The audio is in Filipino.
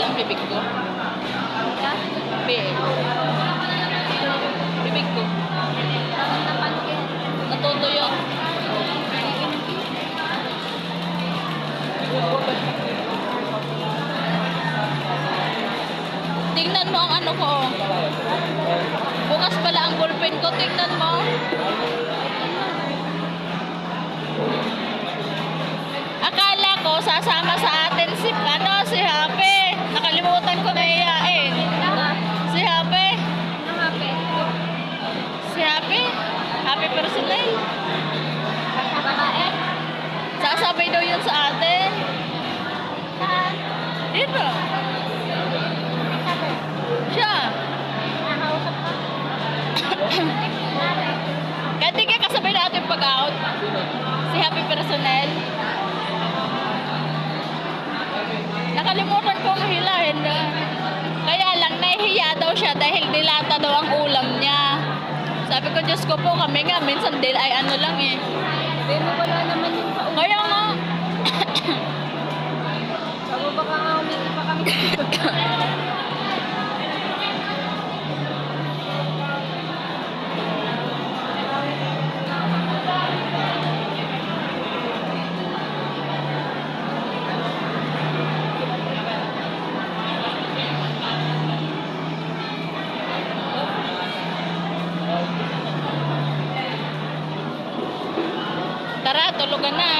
Napigil ang bibig ko. Bibig. Bibig ko. Natuto yun. Tingnan mo ang ano ko. Bukas pala ang ballpen ko. Tingnan mo. Akala ko sasama sa atin si Happy. Nakalimutan ko na iyain. Si Happy. Si Happy. Happy personal. Sasabay daw yun sa atin. Dito. Siya. Kaya di ka kasabay natin pag-out. Si Happy Personal. Nakalimutan kong hilahin na. Kaya lang, nahihiya daw siya dahil dilata daw ang ulam niya. Sabi ko, Diyos ko po, kami nga, minsan ay ano lang eh. Pero wala naman yung pauwi. Kaya nga. Sabi baka nga umingi pa kami. Tara, tulugan na.